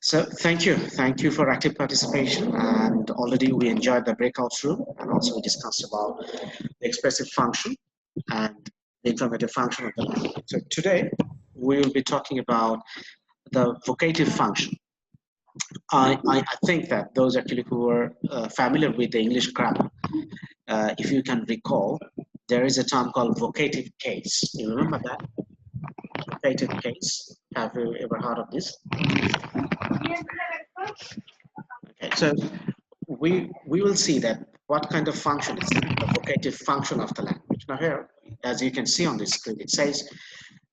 So thank you for active participation. And already we enjoyed the breakout room, and also we discussed about the expressive function and the informative function of the language. So today we will be talking about the vocative function. I think that those actually who are familiar with the English grammar, if you can recall, there is a term called vocative case. You remember that? Vocative case. Have you ever heard of this? Okay, so we will see that what kind of function is the vocative function of the language. Now here, as you can see on the screen, it says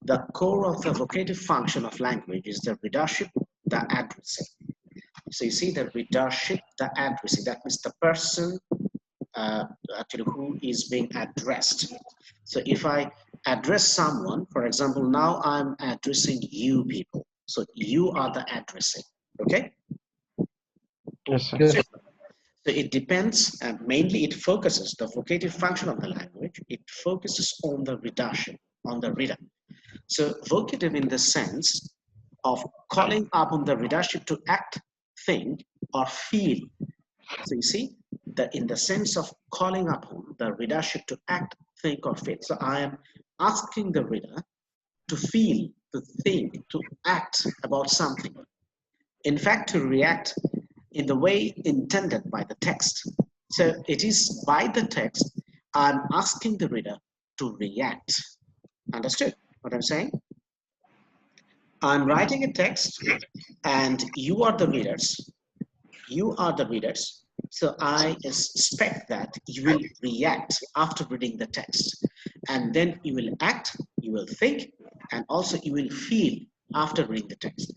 the core of the vocative function of language is the readership, the addressing. So you see the readership, the addressing, that means the person actually who is being addressed. So if I address someone, for example, now I'm addressing you people. So you are the addressing, okay? Yes, sir. So it depends, and mainly it focuses, the vocative function of the language, it focuses on the readership, on the reader. So vocative in the sense of calling upon the readership to act, think, or feel. So you see, in the sense of calling upon the readership to act, think, or feel. So I am asking the reader to feel, to think, to act about something. In fact, to react in the way intended by the text. So it is by the text, I'm asking the reader to react. Understood what I'm saying? I'm writing a text and you are the readers. You are the readers. So I expect that you will react after reading the text. And then you will act, you will think, and also you will feel after reading the text.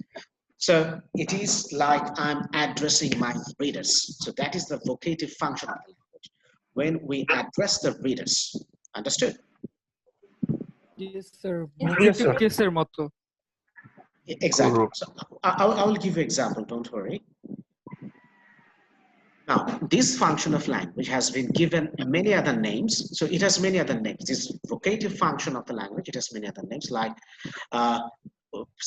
So it is like I'm addressing my readers. So that is the vocative function of the language. When we address the readers. Understood? Yes, sir. Yes, sir. কেসের মতো। Exactly. So I will give you an example, don't worry. Now, this function of language has been given many other names. So it has many other names. This vocative function of the language, it has many other names, like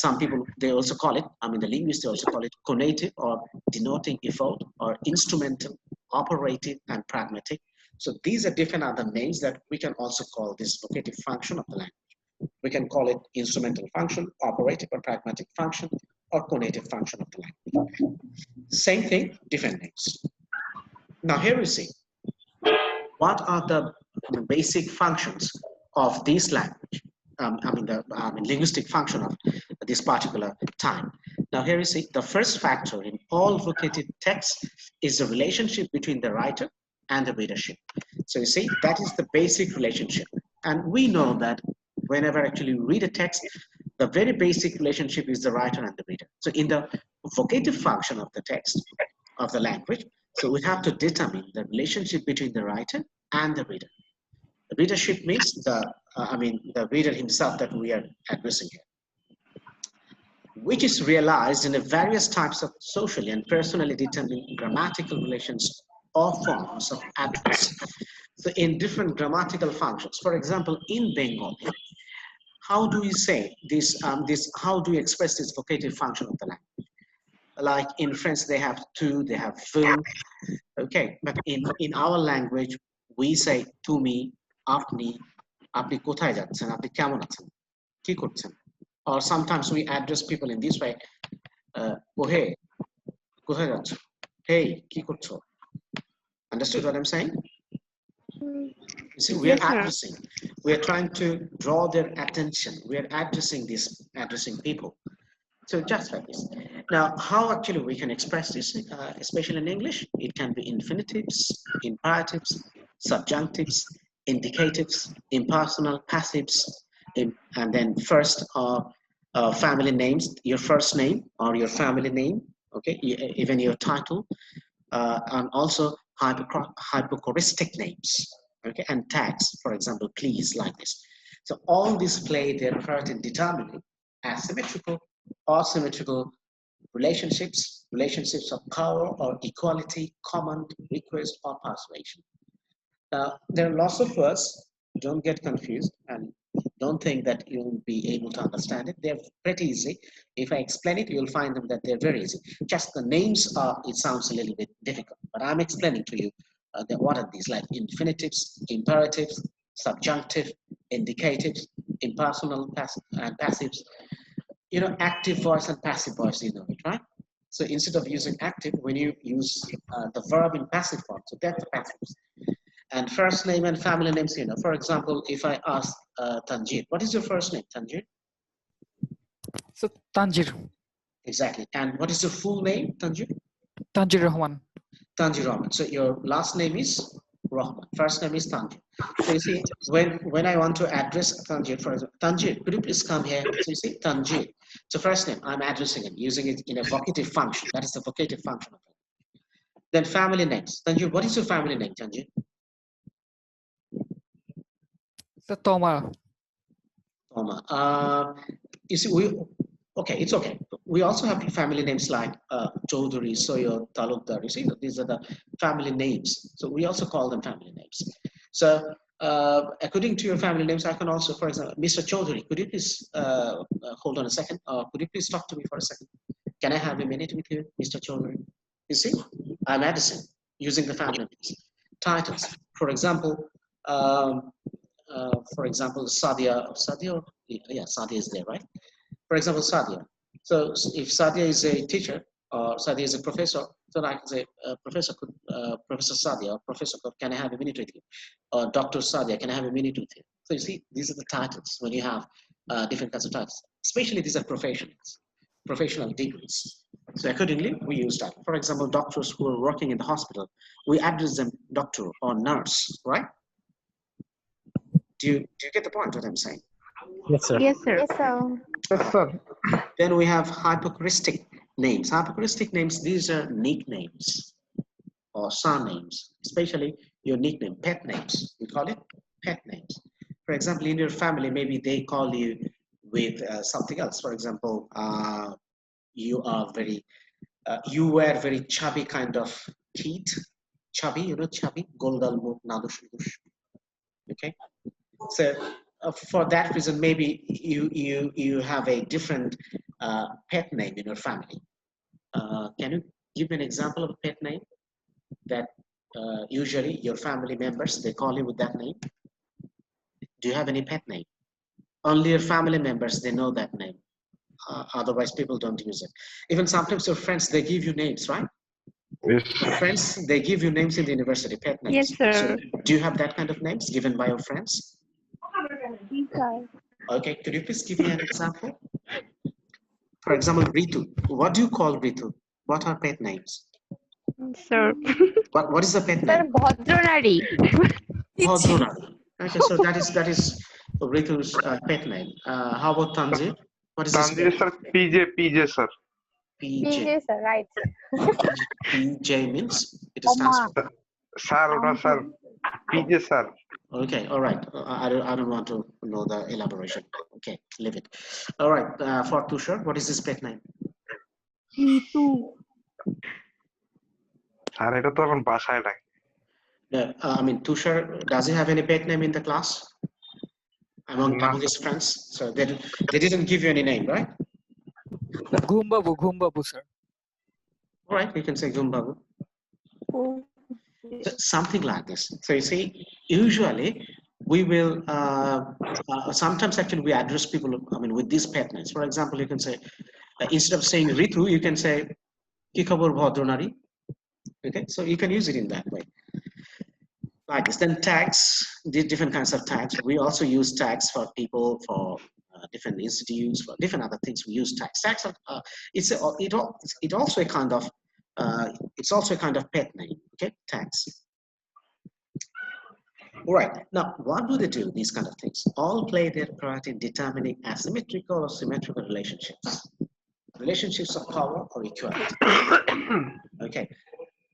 some people, they also call it, I mean, the linguists, they also call it conative or denoting effort, or instrumental, operative, and pragmatic. So these are different other names that we can also call this vocative function of the language. We can call it instrumental function, operative or pragmatic function, or conative function of the language. Same thing, different names. Now here we see, what are the basic functions of this language? I mean the linguistic function of this particular time. Now here you see, the first factor in all vocative texts is the relationship between the writer and the readership. So you see, that is the basic relationship. And we know that whenever actually we read a text, the very basic relationship is the writer and the reader. So in the vocative function of the text, of the language, so we have to determine the relationship between the writer and the reader. The readership means the reader himself that we are addressing here, which is realized in the various types of socially and personally determined grammatical relations or forms of address. So in different grammatical functions, for example, in Bengali, how do we say this, how do we express this vocative function of the language? Like in French, they have tu, they have vous, okay, but in our language, we say tumi, apni, apni kothay jacchen, apni kemon achen, ki korchen. Or sometimes we address people in this way, oh hey, kothay jaccho, hey, ki korcho. Understood what I'm saying? You see, we are addressing, we are trying to draw their attention, we are addressing people. So just like this. Now, how actually we can express this, especially in English? It can be infinitives, imperatives, subjunctives, indicatives, impersonal, passives, and then first family names, your first name or your family name, okay, even your title, and also hypochoristic names, okay, and tags, for example, please, like this. So all these play their part in determining asymmetrical or symmetrical relationships of power or equality, command, request, or persuasion. Now, there are lots of words, don't get confused, and don't think that you'll be able to understand it. They're pretty easy. If I explain it, you'll find them that they're very easy. Just the names are, it sounds a little bit difficult, but I'm explaining to you what are these, like infinitives, imperatives, subjunctive, indicatives, impersonal and passives. You know, active voice and passive voice, you know it, right? So instead of using active, when you use the verb in passive form, so that's the passives. And first name and family names, you know, for example, if I ask Tanjir, what is your first name, Tanjir? So Tanjir. Exactly. And what is your full name, Tanjir? Tanjir Rahman. Tanjir Rahman. So your last name is Rahman. First name is Tanjir. So you see, when I want to address Tanjir, for example, Tanjir, could you please come here? So you see, Tanjir. So first name, I'm addressing it, using it in a vocative function. That is the vocative function of it. Then family names. Tanjir, what is your family name, Tanjir? So Toma. Toma. You see, okay, it's okay. We also have family names like Chaudhary, Soyo, Talukdar. You see, these are the family names. So we also call them family names. So according to your family names, I can also, for example, Mr. Chaudhary, could you please hold on a second? Could you please talk to me for a second? Can I have a minute with you, Mr. Chaudhary? You see, I'm Addison, using the family names. Titles, for example, Sadia, yeah, Sadia is there, right? For example, Sadia. So if Sadia is a teacher or Sadia is a professor, then I can say, Professor Sadia or Professor, can I have a minute with you? Or Dr. Sadia, can I have a minute with you? So you see, these are the titles when you have different kinds of titles. Especially these are professional degrees. So accordingly, we use that. For example, doctors who are working in the hospital, we address them doctor or nurse, right? Do you get the point what I'm saying? Yes, sir. Yes, sir. Yes, sir. Yes, sir. Then we have hypocristic names. Hypocristic names, these are nicknames or surnames, especially your nickname, pet names. We call it pet names. For example, in your family, maybe they call you with something else. For example, you wear very chubby kind of teeth. Chubby, you know, chubby, goldal mukh nadush. Okay. So for that reason, maybe you have a different pet name in your family. Can you give me an example of a pet name that usually your family members, they call you with that name? Do you have any pet name? Only your family members, they know that name. Otherwise, people don't use it. Even sometimes your friends, they give you names, right? Yes. Friends, they give you names in the university, pet names. Yes, sir. So do you have that kind of names given by your friends? Yes, sir. Okay, could you please give me an example? For example, Ritu. What do you call Ritu? What are pet names? Sir. What is the pet Sir, name? Bhadranari. Bhadranari. Okay, so that is Ritu's pet name. How about Tanzir? What is his pet Tanjir, name? sir. PJ, sir. PJ. PJ, sir, right, sir. PJ means it stands Oma. for. Sir, sir. PJ, sir. Okay, all right. I don't want to know the elaboration. Okay, leave it. All right. For Tushar, what is his pet name? Ritu. Sir এটা তো এখন বাসায় নাই I mean, Tushar, does he have any pet name in the class among না his friends? So they didn't give you any name, right? Goombabu, sir. All right, you can say Gumbabu. Oh. So something like this. So you see, usually we will sometimes actually we address people. I mean, with these pet names. For example, you can say instead of saying Ritu, you can say Ki khabor Bhadranari. Okay, so you can use it in that way. Like this. Then tags, different kinds of tags. We also use tags for people, for different institutes, for different other things. We use tags. Tags are it's also a kind of it's also a kind of pet name. Okay, tags. All right. Now, what do they do? These kind of things all play their part in determining asymmetrical or symmetrical relationships of power or equality. Okay.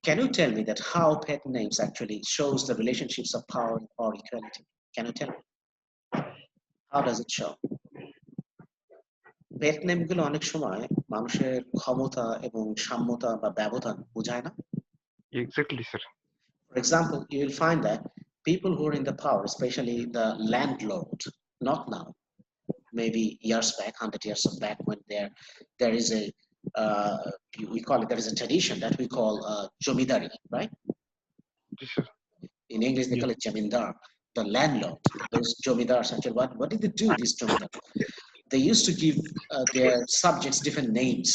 Can you tell me that how pet names actually shows the relationships of power or equality? Can you tell me? How does it show? Pet name গুলো অনেক সময় মানুষের ক্ষমতা এবং সাম্যতা বা ব্যবধান বোঝায় না? Exactly sir For example, you will find that people who are in the power, especially the landlord, not now, maybe years back, 100 years back, when there is a we call it, there is a tradition that we call jomidari, right? Yes, sir. In English they call it jamindar, the landlord. Those jomidars, actually, what did they do, these jomidar? They used to give their subjects different names,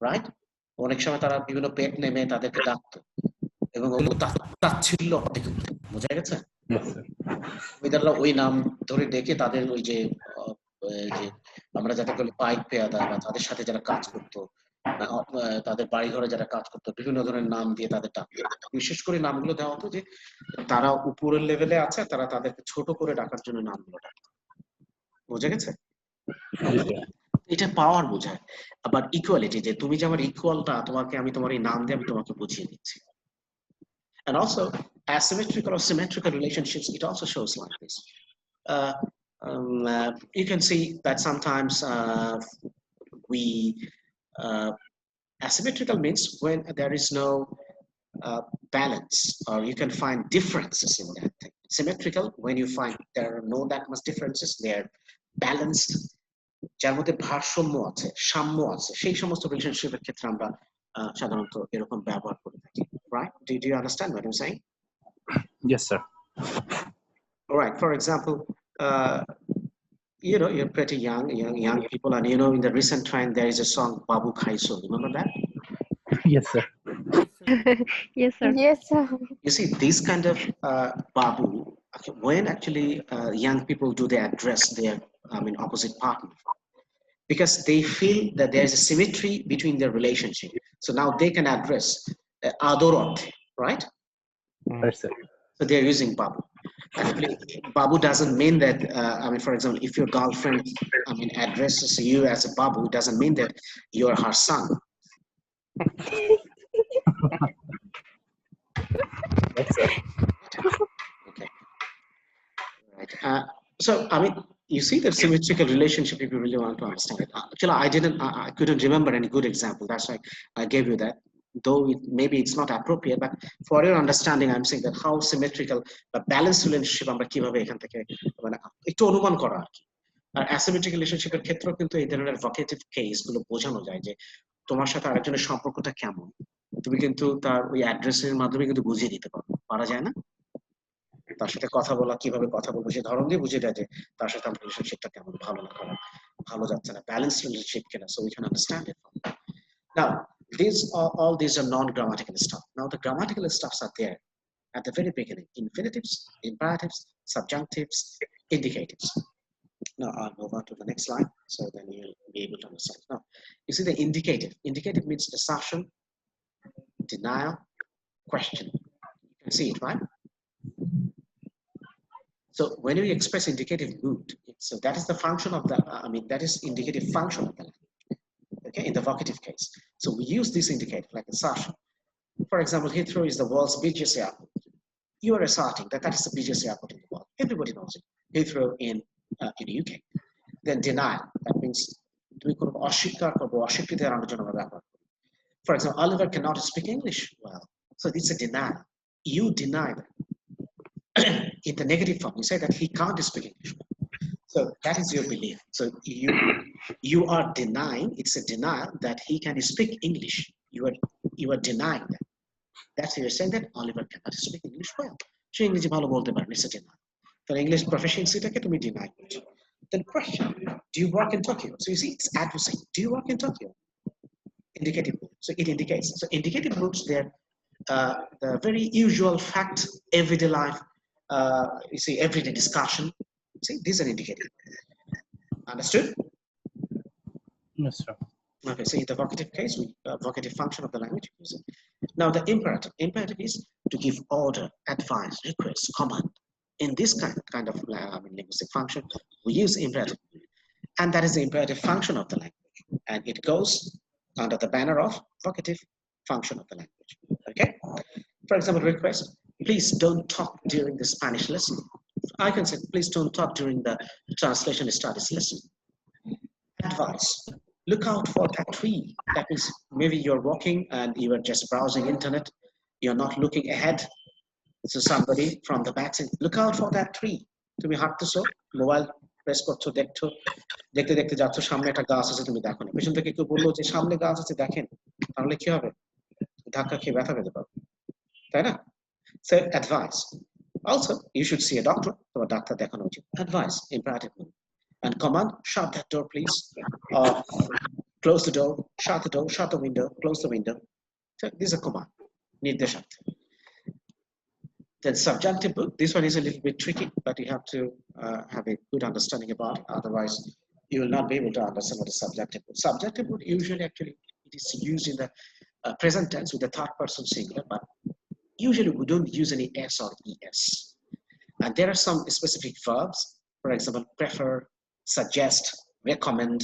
right? অনেক সময় তারা বিভিন্ন পেট নেমে তাদেরকে ডাকতো এবং ওগুলো তাচ্ছিল্য অর্থে করতো, বোঝা গেছে? জমিদাররা ওই নাম ধরে ডেকে তাদের ওই যে আমরা যাতে বলি পাইক পেয়াদা বা তাদের সাথে যারা কাজ করতো, তাদের বাড়ি ঘরে যারা কাজ করতো, বিভিন্ন ধরনের নাম দিয়ে তাদের ডাকতো। বিশেষ করে নামগুলো দেওয়া হতো যে তারা উপরের লেভেলে আছে, তারা তাদেরকে ছোট করে ডাকার জন্য নামগুলো ডাকতো, বোঝা গেছে? এটা পাওয়ার বোঝায়। আবার ইকুয়ালিটি, যে তুমি যে আমার ইকুয়ালটা, তোমাকে আমি তোমার এই নাম দিয়ে আমি তোমাকে বুঝিয়ে দিচ্ছি। And also asymmetrical or symmetrical relationships, it also shows like this. You can see that sometimes we asymmetrical means when there is no balance, or you can find differences in that thing. Symmetrical, when you find there are no that much differences, they're balanced, যার মধ্যে ভারসাম্য আছে, সাম্য আছে, সেই সমস্ত রিলেশনশিপের ক্ষেত্রে আমরা সাধারণত এরকম ব্যবহার করে থাকি, right? Do you understand what I'm saying? Yes, sir. All right, for example, you're pretty young people, and in the recent trend there is a song Babu Khaiso, remember that? Yes, sir. Yes, sir. Yes, sir. You see, this kind of Babu, when actually young people do, they address their opposite partner, because they feel that there's a symmetry between their relationship, so now they can address adorot, right? Right, sir. So they're using Babu. Actually, Babu doesn't mean that, for example, if your girlfriend, addresses you as a Babu, it doesn't mean that you're her son. Yes, sir. Okay. Right. So, you see the symmetrical relationship if you really want to understand it. Actually, I couldn't remember any good example. That's why I gave you that. Though maybe it's not appropriate, but for your understanding, I'm saying that how symmetrical a balanced relationship আমরা কিভাবে এখান থেকে একটু অনুমান করা আর কি। আর asymmetrical relationship এর ক্ষেত্রেও কিন্তু এই ধরনের vocative case গুলো বোঝানো যায় যে তোমার সাথে আরেকজনের সম্পর্কটা কেমন, তুমি কিন্তু তার ওই অ্যাড্রেসের মাধ্যমে কিন্তু বুঝিয়ে দিতে পারা যায় না? তার সাথে কথা বলা, কিভাবে কথা বলবো সে ধরন দিয়ে বুঝিয়ে দেয় যে তার সাথে আমার রিলেশনশিপটা কেমন, ভালো না খারাপ, ভালো যাচ্ছে না, ব্যালেন্সড রিলেশনশিপ কিনা, so we can understand it. Now, all these are non-grammatical stuff. Now, the grammatical stuffs are there at the very beginning: infinitives, imperatives, subjunctives, indicatives. Now, I'll move on to the next slide, so then you'll be able to understand. Now, you see the indicative. Indicative means assertion, denial, question. You can see it, right? So when you express indicative mood, so that is the function of the, that is indicative function of the language. Okay, in the vocative case. So we use this indicative like assertion. For example, Heathrow is the world's busiest airport. You are asserting that that is the busiest airport in the world. Everybody knows it. Heathrow in the UK. Then denial. That means for example, Oliver cannot speak English well. So it's a denial. You deny that. In the negative form, you say that he can't speak English well. So that is your belief. So you are denying, it's a denial that he can speak English. You are denying that. That's you're saying that Oliver cannot speak English well. So English bhalo bolte pare, it's a denial. The English proficiency take to me deny. Then question, do you work in Tokyo? So you see, it's addressing. Do you work in Tokyo? Indicative mood. So it indicates. So indicative moods, they're the very usual fact, everyday life, you see, everyday discussion. See, these are indicative. Understood? Yes, sir. Okay, so in the vocative case, vocative function of the language. Now the imperative. Imperative is to give order, advice, request, command. In this kind of linguistic function, we use imperative. And that is the imperative function of the language. And it goes under the banner of vocative function of the language. Okay? For example, request, please don't talk during the Spanish lesson. I can say, please don't talk during the translation studies lesson. Advice, look out for that tree. That means maybe you're walking and you are just browsing internet. You're not looking ahead. So somebody from the back says, look out for that tree. তুমি হাঁটতেছো, mobile press করছো, দেখছো, দেখতে দেখতে যাচ্ছ, সামনে একটা গাছ আছে, তুমি দেখো না, পেছন থেকে কেউ বললো যে সামনে গাছ আছে দেখেন, তাহলে কি হবে? ধাক্কা খেয়ে ব্যথা পেতে পারো, তাই না? So advice. Also, you should see a doctor. তোমার ডাক্তার দেখানো উচিত। Advice, imperative mood. And command, shut that door, please. Or close the door, shut the window, close the window. So this is a command. নির্দেশার্থে। Then subjunctival, this one is a little bit tricky, but you have to have a good understanding about it. Otherwise, you will not be able to understand what is subjunctival. Subjunctival usually actually it is used in the present tense with the third person singular, but usually we don't use any s or es. And there are some specific verbs, for example, prefer, suggest, recommend.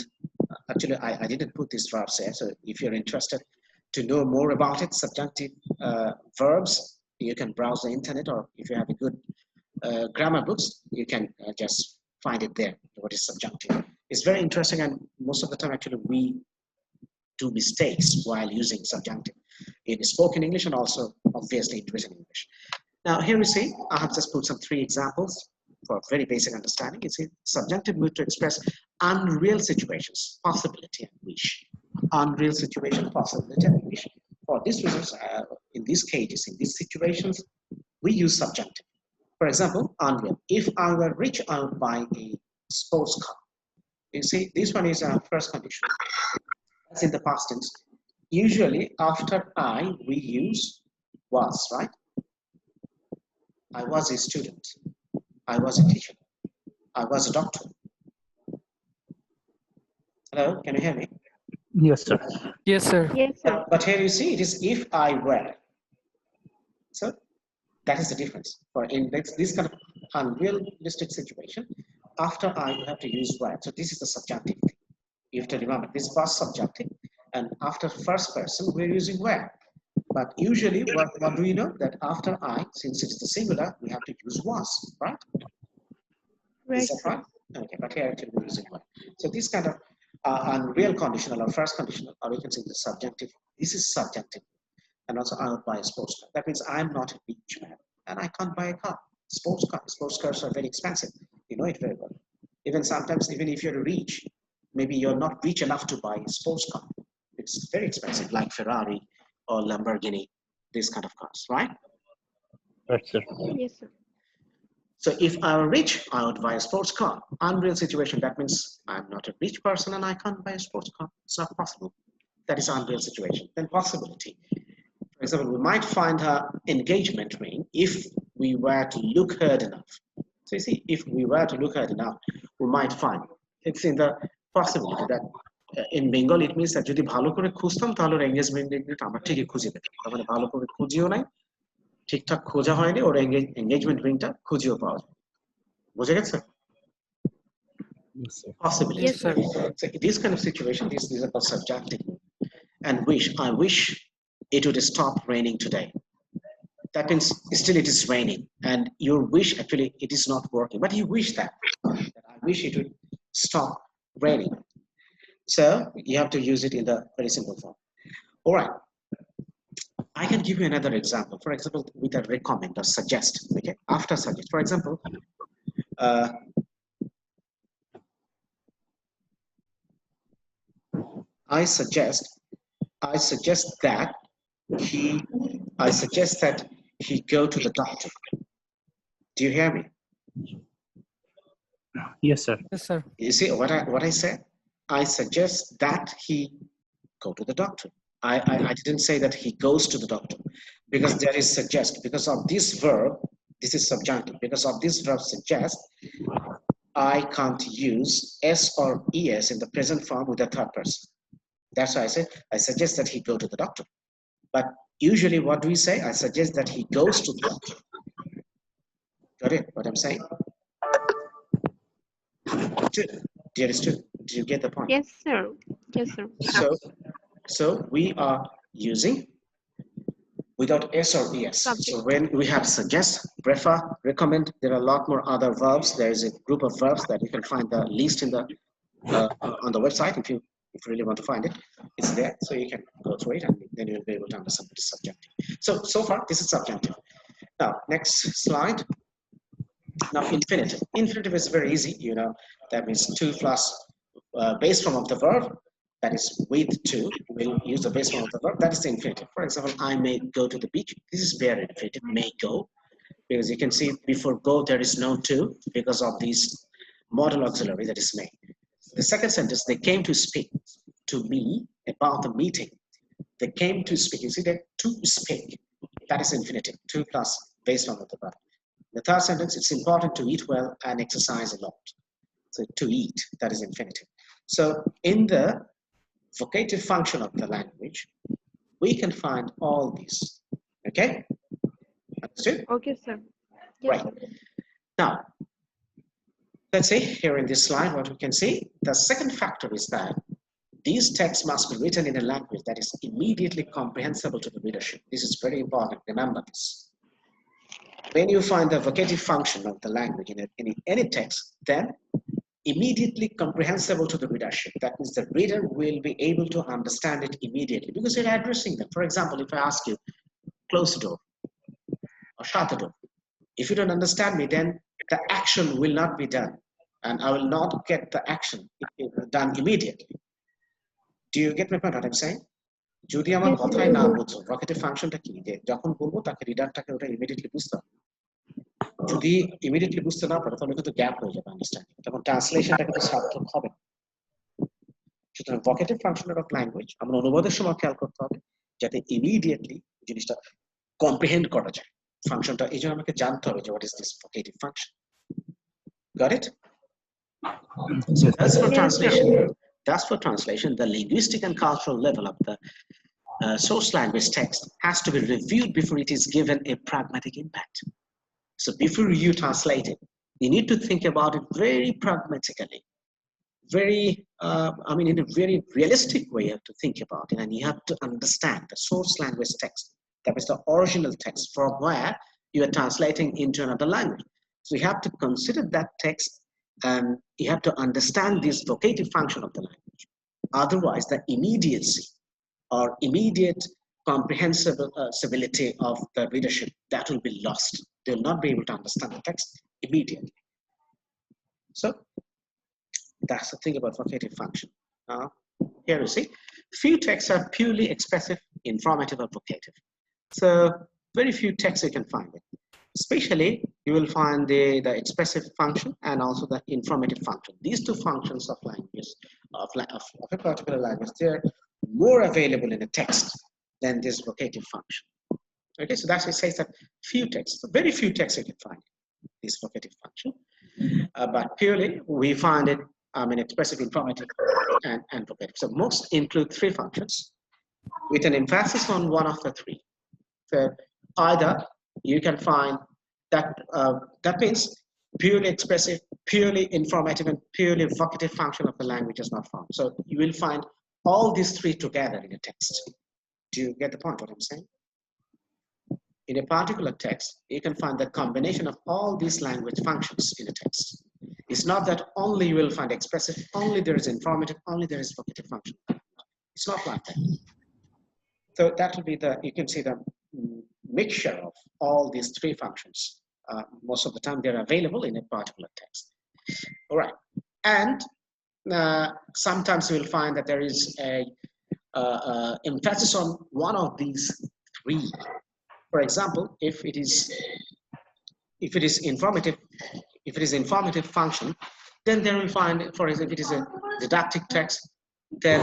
Actually, I didn't put these verbs here, so if you're interested to know more about it, subjunctive verbs, you can browse the internet, or if you have a good grammar books, you can just find it there, what is subjunctive. It's very interesting, and most of the time actually we do mistakes while using subjunctive in spoken English and also obviously in written English. Now here we see, I have just put some 3 examples for very basic understanding. It's a subjunctive mood to express unreal situations, possibility and wish. Unreal situation, possibility and wish. For these reasons, in these cases, in these situations, we use subjunctive. For example, unreal. If I were rich, I would buy a sports car. You see, this one is our first condition. That's in the past tense. Usually, after I, we use was, right? I was a student. I was a teacher. I was a doctor. Hello, can you hear me? Yes, sir. Yes, sir. Yes, sir. But here you see, it is if I were. So that is the difference. For in this kind of unrealistic situation, after I, you have to use were. So this is the subjunctive thing. You have to remember, this was subjunctive, and after first person, we're using were. But usually, what do we know? That after I, since it is the singular, we have to use was, right? Right, Is that sir. right? Okay, but here actually we're using were. So this kind of unreal conditional or first conditional, or we can say the subjunctive. This is subjunctive. And also, I would buy a sports car. That means I'm not a rich man, and I can't buy a car. Sports car. Sports cars are very expensive. You know it very well. Even sometimes, even if you're rich, maybe you're not rich enough to buy a sports car. It's very expensive, like Ferrari or Lamborghini, these kind of cars, right? Right, sir. Yes, sir. So if I were rich, I would buy a sports car. Unreal situation. That means I'm not a rich person and I can't buy a sports car. It's not possible. That is unreal situation. Then possibility. For example, we might find her engagement ring if we were to look hard enough. So you see, if we were to look hard enough, we might find. It's in the possibility that in Bengal it means that যদি ভালো করে খুঁজতাম তাহলে ওর engagement ringটা আমরা ঠিকই খুঁজে পেতাম। তার মানে ভালো করে খুঁজিও নাই, ঠিকঠাক খোঁজা হয়নি, ওর engagement ringটা খুঁজেও পাওয়া যায়। বুঝে গেছে? Yes, sir. Possibility. Yes, sir. So this kind of situation, these are called subjunctive. And wish, I wish it would stop raining today. That means still it is raining, and your wish actually it is not working, but you wish that I wish it would stop raining. So you have to use it in the very simple form. All right. I can give you another example. For example, with a recommend or suggest. Okay, after suggest. For example, I suggest that he go to the doctor. Do you hear me? Yes, sir. Yes, sir. You see what I said? I suggest that he go to the doctor. I didn't say that he goes to the doctor, because there is suggest. Because of this verb, this is subjunctive. Because of this verb suggest, I can't use s or es in the present form with the third person. That's why I said I suggest that he go to the doctor. But usually, what do we say? I suggest that he goes to the doctor. Got it? What I'm saying? Dear student, do you get the point? Yes, sir. Yes, sir. So we are using without s or es. Subject. So when we have suggest, prefer, recommend, there are a lot more other verbs. There is a group of verbs that you can find the list in the on the website if you really want to find it. It's there, so you can go through it, and then you'll be able to understand what is subjunctive. So far this is subjunctive. Now next slide. Now infinitive. Infinitive is very easy, you know, that means 2 plus base form of the verb, that is with 2, we'll use the base form of the verb, that is the infinitive. For example, I may go to the beach. This is bare infinitive, may go, because you can see before go there is no to because of these modal auxiliary, that is may. The second sentence, they came to speak to me about the meeting. They came to speak. You see that to speak, that is infinitive, 2 plus base form of the verb. The third sentence, it's important to eat well and exercise a lot. So to eat, that is infinitive. So in the vocative function of the language, we can find all these. Okay? Understood? Okay, sir. Yes, Right. sir. Now, let's see here in this slide what we can see. The second factor is that these texts must be written in a language that is immediately comprehensible to the readership. This is very important. Remember this. When you find the vocative function of the language in any text, then immediately comprehensible to the readership. That means the reader will be able to understand it immediately because you're addressing them. For example, if I ask you, close the door or shut the door, if you don't understand me, then the action will not be done and I will not get the action done immediately. Do you get my point what I'm saying? যদি আমার Yes, কথাই sir. না বুঝো, vocative functionটা কি? যে যখন বলবো তাকে রিডারটাকে ওটা ইমিডিয়েটলি বুঝতে হবে। যদি ইমিডিয়েটলি বুঝতে না পারে তাহলে কিন্তু গ্যাপ হয়ে যাবে আন্ডারস্ট্যান্ডিং, তখন ট্রান্সলেশনটা কিন্তু সার্থক হবে না। সুতরাং vocative function of language আমরা অনুবাদের সময় খেয়াল করতে হবে যাতে ইমিডিয়েটলি জিনিসটা কম্প্রিহেন্ড করা যায়। ফাংশনটা এই জন্য আমাকে জানতে হবে যে what is this vocative function. Got it? So that's for Yes, sir. translation. That's for translation. The linguistic and cultural level of the source language text has to be reviewed before it is given a pragmatic impact. So before you translate it, you need to think about it very pragmatically, very, in a very realistic way. You have to think about it, and you have to understand the source language text, that is the original text from where you are translating into another language. So you have to consider that text, and you have to understand this vocative function of the language. Otherwise, the immediacy or immediate comprehensibility of the readership, that will be lost. They will not be able to understand the text immediately. So that's the thing about vocative function. Here you see, few texts are purely expressive, informative, or vocative. So very few texts you can find it. Especially, you will find the expressive function and also the informative function. These two functions of language, of a particular language, they're more available in a text than this vocative function. Okay, so that's why it says that few texts, very few texts you can find this vocative function. But purely, we find it expressive, informative, and vocative. So most include three functions with an emphasis on one of the three. So either you can find that that means purely expressive, purely informative, and purely vocative function of the language is not found. So you will find all these three together in a text. Do you get the point what I'm saying? In a particular text, you can find the combination of all these language functions in a text. It's not that only you will find expressive, only there is informative, only there is vocative function. It's not like that. So that will be you can see the mixture of all these three functions. Most of the time they're available in a particular text. All right. And sometimes you'll find that there is a emphasis on one of these three. For example, if it is informative function, then there will find, for example, if it is a didactic text, then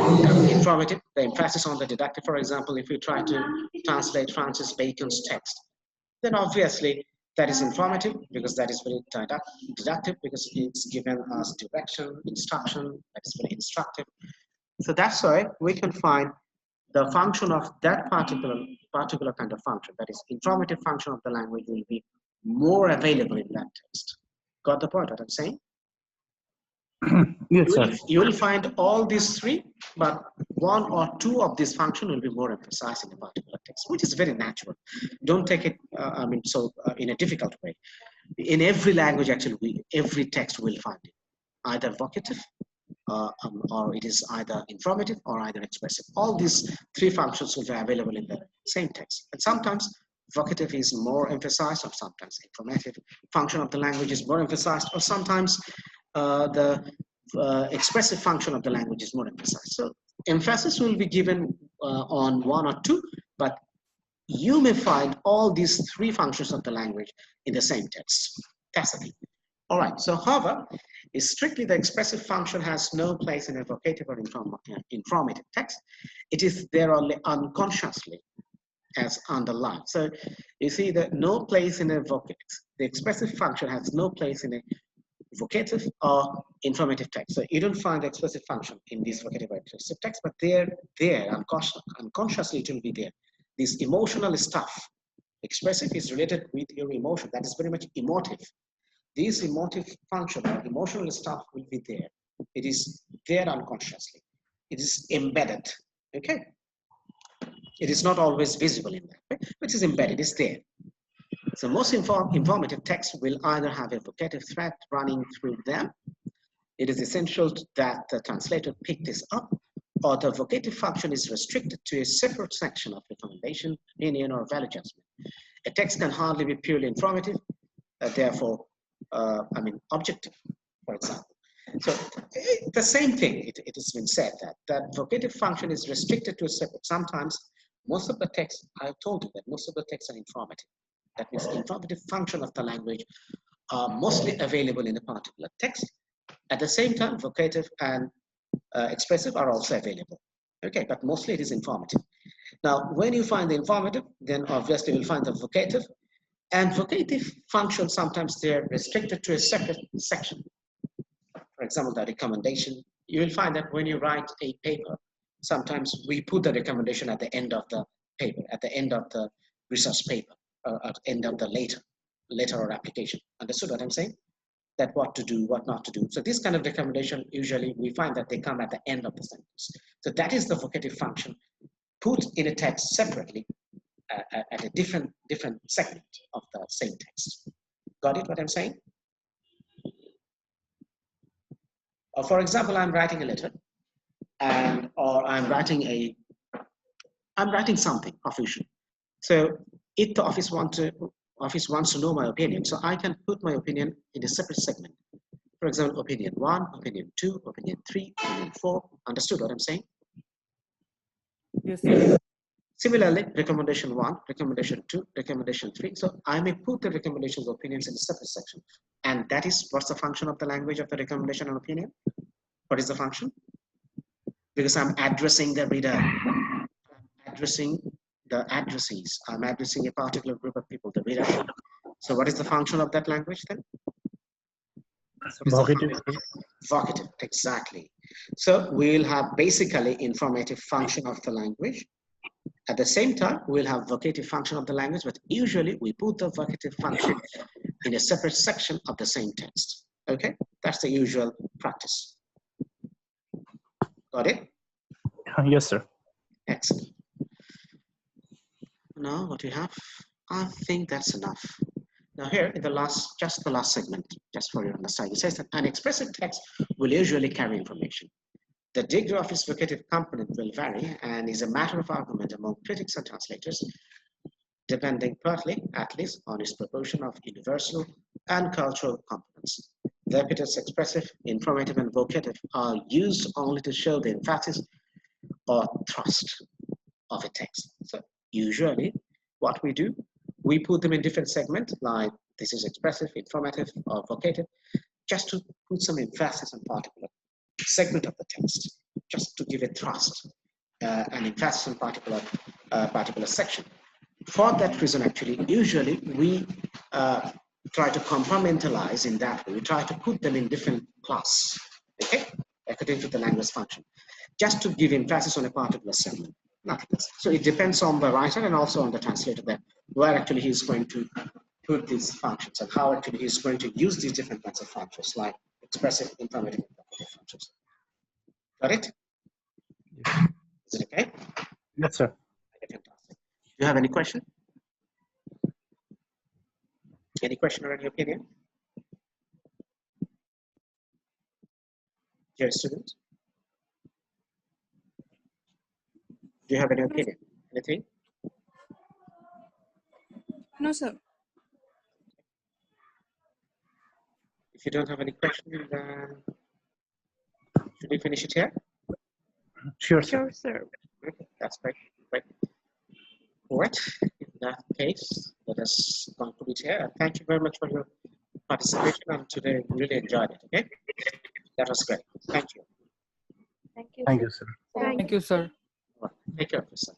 informative, the emphasis on the didactic. For example, if we try to translate Francis Bacon's text, then obviously that is informative because that is very didactic because it's given us direction, instruction, that is very instructive. So that's why we can find the function of that particular kind of function, that is informative function of the language, will be more available in that text. Got the point what I'm saying? Yes, sir. You will find all these three, but one or two of these functions will be more emphasized in a particular text, which is very natural. Don't take it, in a difficult way. In every language, actually, every text will find it, either vocative, or it is either informative or either expressive. All these three functions will be available in the same text. And sometimes vocative is more emphasized, or sometimes informative function of the language is more emphasized, or sometimes the expressive function of the language is more emphasized. So emphasis will be given on one or two, but you may find all these three functions of the language in the same text. That's the thing. All right, so however, strictly the expressive function has no place in a vocative or informative text. It is there only unconsciously as underlined. So you see that no place in a vocative. The expressive function has no place in a vocative or informative text. So you don't find the expressive function in this vocative or expressive text, but they're there unconsciously it will be there. This emotional stuff, expressive is related with your emotion. That is very much emotive. This emotive function or emotional stuff will be there. It is there unconsciously. It is embedded. Okay. It is not always visible in there, but it is embedded. It's there. So most informative text will either have a vocative thread running through them. It is essential that the translator pick this up, or the vocative function is restricted to a separate section of recommendation, opinion, or value judgment. A text can hardly be purely informative, therefore, objective, for example. So the same thing, it has been said that vocative function is restricted to a separate. Sometimes most of the text, I told you that most of the texts are informative. That means the informative function of the language are mostly available in a particular text. At the same time, vocative and expressive are also available. Okay, but mostly it is informative. Now, when you find the informative, then obviously you'll find the vocative. And vocative functions, sometimes they're restricted to a separate section. For example, the recommendation. You will find that when you write a paper, sometimes we put the recommendation at the end of the paper, at the end of the research paper, or at the end of the letter or application. Understood what I'm saying? That what to do, what not to do. So this kind of recommendation, usually we find that they come at the end of the sentence. So that is the vocative function put in a text separately at a different segment of the same text. Got it what I'm saying? Or for example, I'm writing a letter, or I'm writing something official. So if the office wants to know my opinion, so I can put my opinion in a separate segment. For example, opinion 1, opinion 2, opinion 3, opinion 4. Understood what I'm saying? Yes, sir. Similarly, recommendation 1, recommendation 2, recommendation 3. So I may put the recommendations opinions in a separate section. And that is what's the function of the language of the recommendation and opinion? What is the function? Because I'm addressing the reader, I'm addressing the addressees. I'm addressing a particular group of people, the reader. So what is the function of that language then? Vocative. Vocative, exactly. So we'll have basically informative function of the language. At the same time, we'll have vocative function of the language, but usually we put the vocative function in a separate section of the same text. Okay, that's the usual practice. Got it? Yes, sir. Excellent. Now what we have, I think that's enough. Now here in the last segment, just for your understanding, it says that an expressive text will usually carry information. The degree of its vocative component will vary and is a matter of argument among critics and translators, depending partly, at least, on its proportion of universal and cultural components. The epithets expressive, informative, and vocative are used only to show the emphasis or thrust of a text. So usually what we do, we put them in different segments, like this is expressive, informative, or vocative, just to put some emphasis on particular segment of the text, just to give a thrust, an emphasis on particular section. For that reason, actually, usually we try to compartmentalize in that way. We try to put them in different class, okay, according to the language function, just to give emphasis on a particular segment. Nothing else. So it depends on the writer and also on the translator that where actually he's going to put these functions and how actually he's going to use these different kinds of functions like expressive, informative, and vocative functions. Got it? Yes. Is it okay? Yes, sir. Okay, fantastic. Do you have any question? Any question or any opinion? Dear students? Do you have any opinion? Anything? No, sir. If you don't have any questions, then should we finish it here? Sure, sir. Sure, sir. Okay, that's great. Great. All right. In that case, let us conclude here. Thank you very much for your participation, and today really enjoyed it. Okay, that was great. Thank you. Thank you. Thank you, sir. Thank Thank you, sir. All right. Take care of yourself.